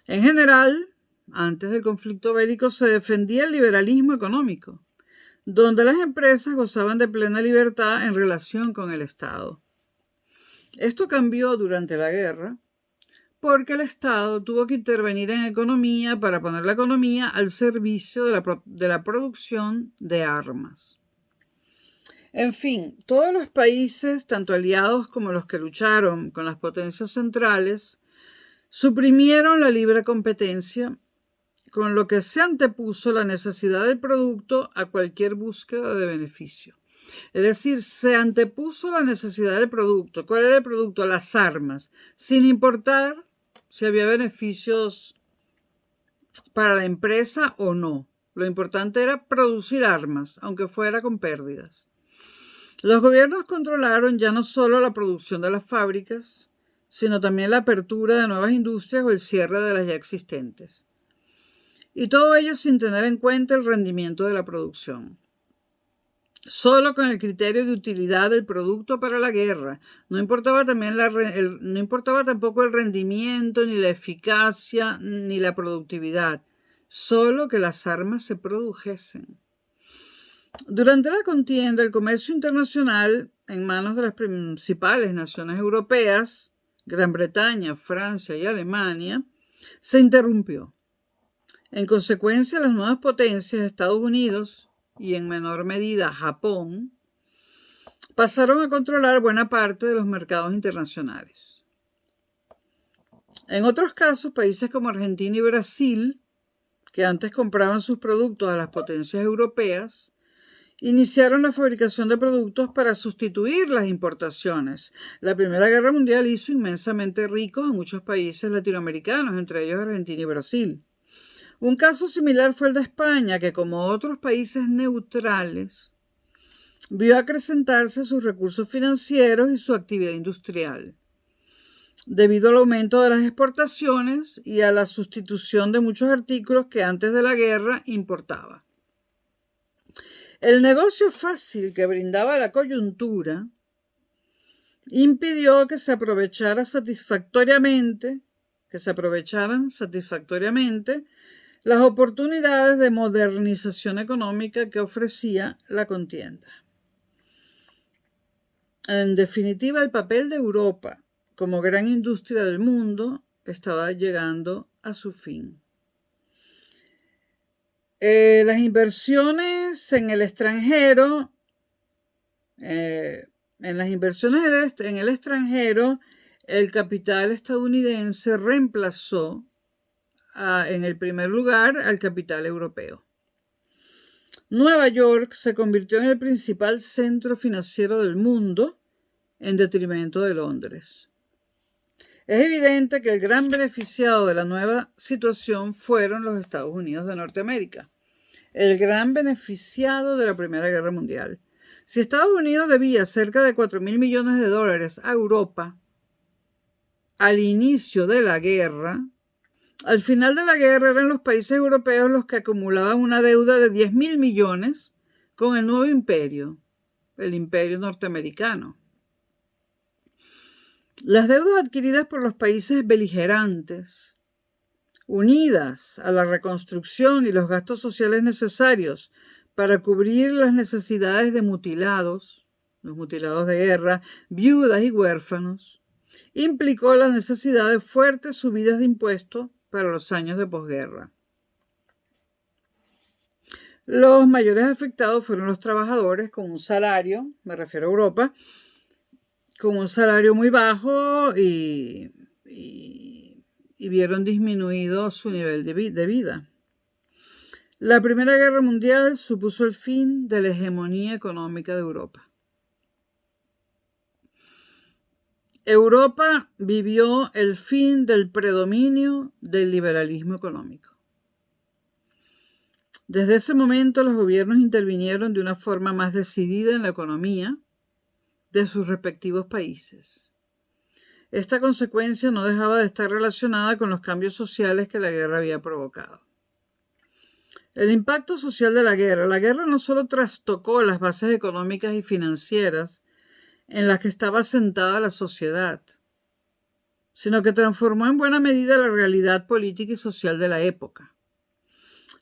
En general, antes del conflicto bélico se defendía el liberalismo económico, donde las empresas gozaban de plena libertad en relación con el Estado. Esto cambió durante la guerra porque el Estado tuvo que intervenir en economía para poner la economía al servicio de la producción de armas. En fin, todos los países, tanto aliados como los que lucharon con las potencias centrales, suprimieron la libre competencia, con lo que se antepuso la necesidad del producto a cualquier búsqueda de beneficio. Es decir, se antepuso la necesidad del producto. ¿Cuál era el producto? Las armas, sin importar si había beneficios para la empresa o no. Lo importante era producir armas, aunque fuera con pérdidas. Los gobiernos controlaron ya no solo la producción de las fábricas, sino también la apertura de nuevas industrias o el cierre de las ya existentes. Y todo ello sin tener en cuenta el rendimiento de la producción. Solo con el criterio de utilidad del producto para la guerra. No importaba tampoco el rendimiento, ni la eficacia, ni la productividad. Solo que las armas se produjesen. Durante la contienda, el comercio internacional en manos de las principales naciones europeas, Gran Bretaña, Francia y Alemania, se interrumpió. En consecuencia, las nuevas potencias, Estados Unidos y en menor medida Japón, pasaron a controlar buena parte de los mercados internacionales. En otros casos, países como Argentina y Brasil, que antes compraban sus productos a las potencias europeas, iniciaron la fabricación de productos para sustituir las importaciones. La Primera Guerra Mundial hizo inmensamente ricos a muchos países latinoamericanos, entre ellos Argentina y Brasil. Un caso similar fue el de España, que como otros países neutrales, vio acrecentarse sus recursos financieros y su actividad industrial, debido al aumento de las exportaciones y a la sustitución de muchos artículos que antes de la guerra importaba. El negocio fácil que brindaba la coyuntura impidió que se aprovecharan satisfactoriamente las oportunidades de modernización económica que ofrecía la contienda. En definitiva, el papel de Europa como gran industria del mundo estaba llegando a su fin. Las inversiones en el extranjero, el capital estadounidense reemplazó en el primer lugar al capital europeo. Nueva York se convirtió en el principal centro financiero del mundo en detrimento de Londres. Es evidente que el gran beneficiado de la nueva situación fueron los Estados Unidos de Norteamérica, el gran beneficiado de la Primera Guerra Mundial. Si Estados Unidos debía cerca de $4.000 millones a Europa al inicio de la guerra, al final de la guerra eran los países europeos los que acumulaban una deuda de 10.000 millones con el nuevo imperio, el imperio norteamericano. Las deudas adquiridas por los países beligerantes, unidas a la reconstrucción y los gastos sociales necesarios para cubrir las necesidades de mutilados, los mutilados de guerra, viudas y huérfanos, implicó la necesidad de fuertes subidas de impuestos para los años de posguerra. Los mayores afectados fueron los trabajadores con un salario, me refiero a Europa, con un salario muy bajo y vieron disminuido su nivel de vida. La Primera Guerra Mundial supuso el fin de la hegemonía económica de Europa. Europa vivió el fin del predominio del liberalismo económico. Desde ese momento los gobiernos intervinieron de una forma más decidida en la economía de sus respectivos países. Esta consecuencia no dejaba de estar relacionada con los cambios sociales que la guerra había provocado. El impacto social de la guerra no solo trastocó las bases económicas y financieras en las que estaba asentada la sociedad, sino que transformó en buena medida la realidad política y social de la época.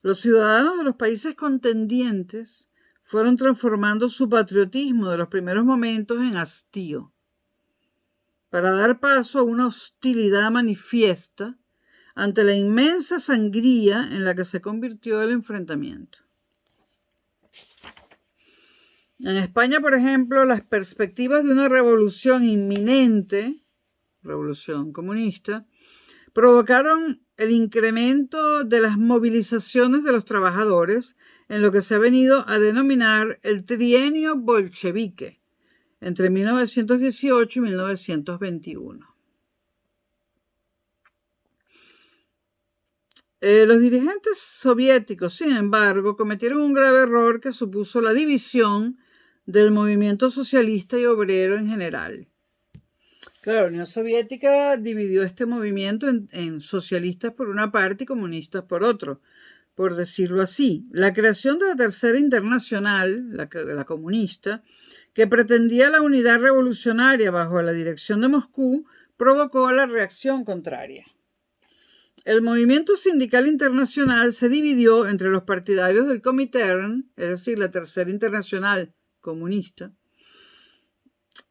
Los ciudadanos de los países contendientes fueron transformando su patriotismo de los primeros momentos en hastío, para dar paso a una hostilidad manifiesta ante la inmensa sangría en la que se convirtió el enfrentamiento. En España, por ejemplo, las perspectivas de una revolución inminente, revolución comunista, provocaron el incremento de las movilizaciones de los trabajadores en lo que se ha venido a denominar el trienio bolchevique, entre 1918 y 1921. Los dirigentes soviéticos, sin embargo, cometieron un grave error que supuso la división del movimiento socialista y obrero en general. Claro, la Unión Soviética dividió este movimiento en socialistas por una parte y comunistas por otro, por decirlo así. La creación de la Tercera Internacional, la comunista, que pretendía la unidad revolucionaria bajo la dirección de Moscú, provocó la reacción contraria. El movimiento sindical internacional se dividió entre los partidarios del Comintern, es decir, la Tercera Internacional comunista,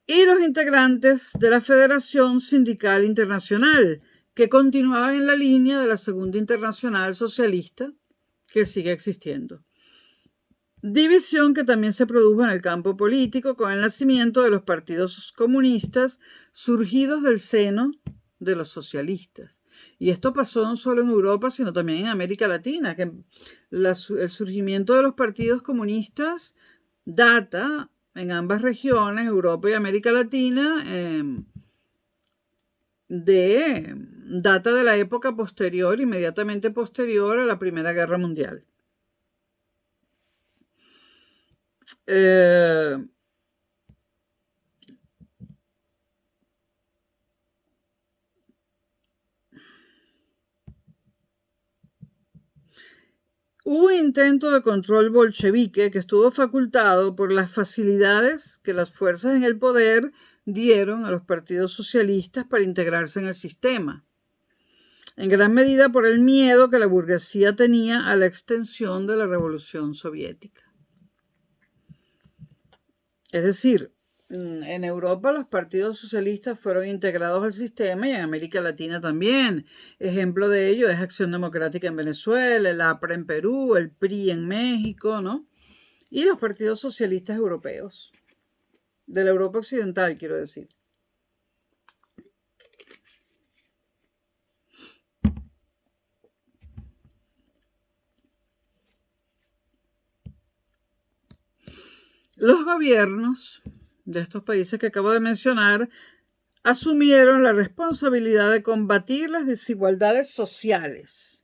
y los integrantes de la Federación Sindical Internacional, que continuaban en la línea de la Segunda Internacional Socialista, que sigue existiendo. División que también se produjo en el campo político con el nacimiento de los partidos comunistas surgidos del seno de los socialistas. Y esto pasó no solo en Europa, sino también en América Latina, que el surgimiento de los partidos comunistas data en ambas regiones, Europa y América Latina, data de la época posterior, inmediatamente posterior a la Primera Guerra Mundial. Hubo un intento de control bolchevique que estuvo facultado por las facilidades que las fuerzas en el poder dieron a los partidos socialistas para integrarse en el sistema, en gran medida por el miedo que la burguesía tenía a la extensión de la Revolución Soviética. Es decir, en Europa los partidos socialistas fueron integrados al sistema y en América Latina también. Ejemplo de ello es Acción Democrática en Venezuela, el APRA en Perú, el PRI en México, ¿no? Y los partidos socialistas europeos, de la Europa occidental, quiero decir. Los gobiernos de estos países que acabo de mencionar asumieron la responsabilidad de combatir las desigualdades sociales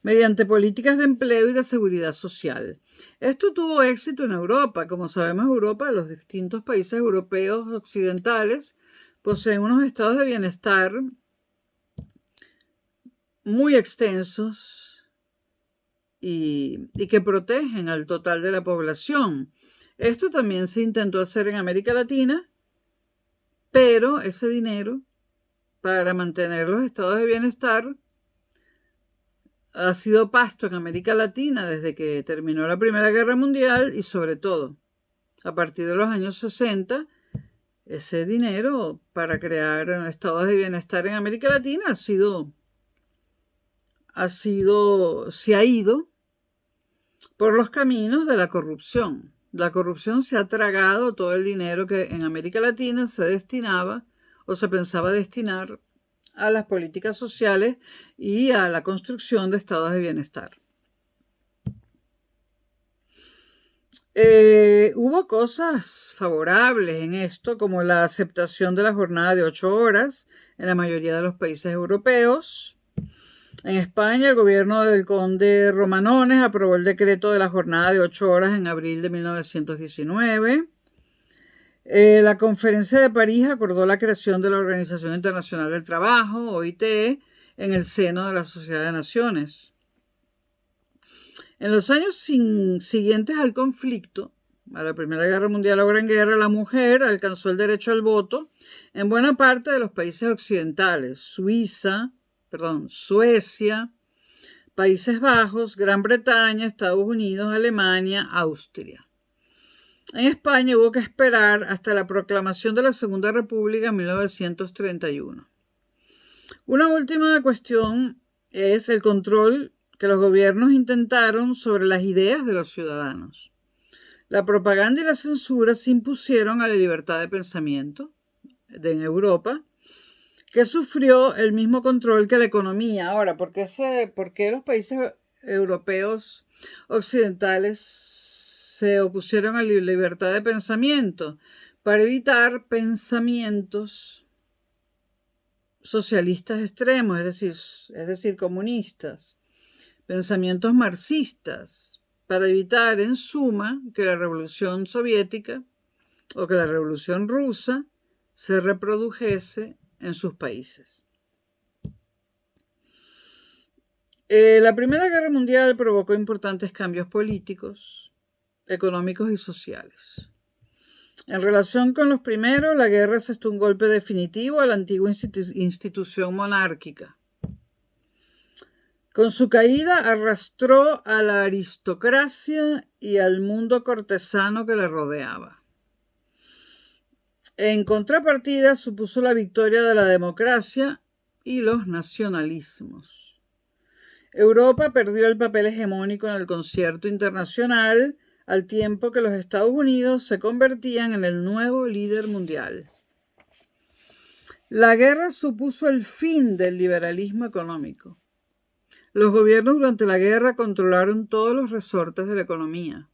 mediante políticas de empleo y de seguridad social. Esto tuvo éxito en Europa. Como sabemos, Europa, los distintos países europeos occidentales poseen unos estados de bienestar muy extensos y que protegen al total de la población. Esto también se intentó hacer en América Latina, pero ese dinero para mantener los estados de bienestar ha sido pasto en América Latina desde que terminó la Primera Guerra Mundial y sobre todo a partir de los años 60, ese dinero para crear estados de bienestar en América Latina se ha ido por los caminos de la corrupción. La corrupción se ha tragado todo el dinero que en América Latina se destinaba o se pensaba destinar a las políticas sociales y a la construcción de estados de bienestar. Hubo cosas favorables en esto, como la aceptación de la jornada de 8 horas en la mayoría de los países europeos. En España, el gobierno del conde Romanones aprobó el decreto de la jornada de 8 horas en abril de 1919. La Conferencia de París acordó la creación de la Organización Internacional del Trabajo, OIT, en el seno de la Sociedad de Naciones. En los años siguientes al conflicto, a la Primera Guerra Mundial, la Gran Guerra, la mujer alcanzó el derecho al voto en buena parte de los países occidentales, Suecia, Países Bajos, Gran Bretaña, Estados Unidos, Alemania, Austria. En España hubo que esperar hasta la proclamación de la Segunda República en 1931. Una última cuestión es el control que los gobiernos intentaron sobre las ideas de los ciudadanos. La propaganda y la censura se impusieron a la libertad de pensamiento en Europa, que sufrió el mismo control que la economía. Ahora, ¿por qué los países europeos occidentales se opusieron a la libertad de pensamiento? Para evitar pensamientos socialistas extremos, es decir, comunistas, pensamientos marxistas, para evitar, en suma, que la revolución soviética o que la revolución rusa se reprodujese en sus países. La Primera Guerra Mundial provocó importantes cambios políticos, económicos y sociales. En relación con los primeros, la guerra asestó un golpe definitivo a la antigua institución monárquica. Con su caída arrastró a la aristocracia y al mundo cortesano que le rodeaba. En contrapartida, supuso la victoria de la democracia y los nacionalismos. Europa perdió el papel hegemónico en el concierto internacional al tiempo que los Estados Unidos se convertían en el nuevo líder mundial. La guerra supuso el fin del liberalismo económico. Los gobiernos durante la guerra controlaron todos los resortes de la economía.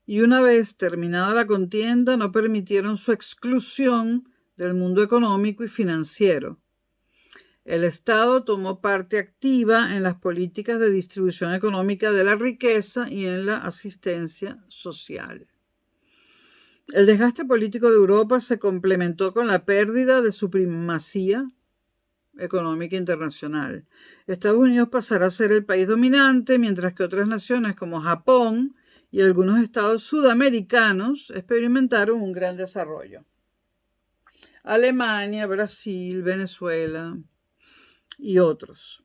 Y una vez terminada la contienda, no permitieron su exclusión del mundo económico y financiero. El Estado tomó parte activa en las políticas de distribución económica de la riqueza y en la asistencia social. El desgaste político de Europa se complementó con la pérdida de su primacía económica internacional. Estados Unidos pasará a ser el país dominante, mientras que otras naciones como Japón y algunos estados sudamericanos experimentaron un gran desarrollo. Alemania, Brasil, Venezuela y otros.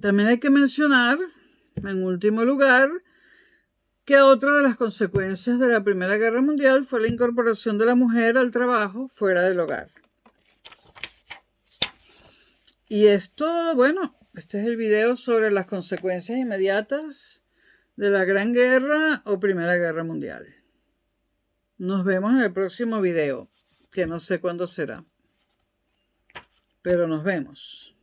También hay que mencionar, en último lugar, que otra de las consecuencias de la Primera Guerra Mundial fue la incorporación de la mujer al trabajo fuera del hogar. Y esto, bueno, este es el video sobre las consecuencias inmediatas de la Gran Guerra o Primera Guerra Mundial. Nos vemos en el próximo video, que no sé cuándo será, pero nos vemos.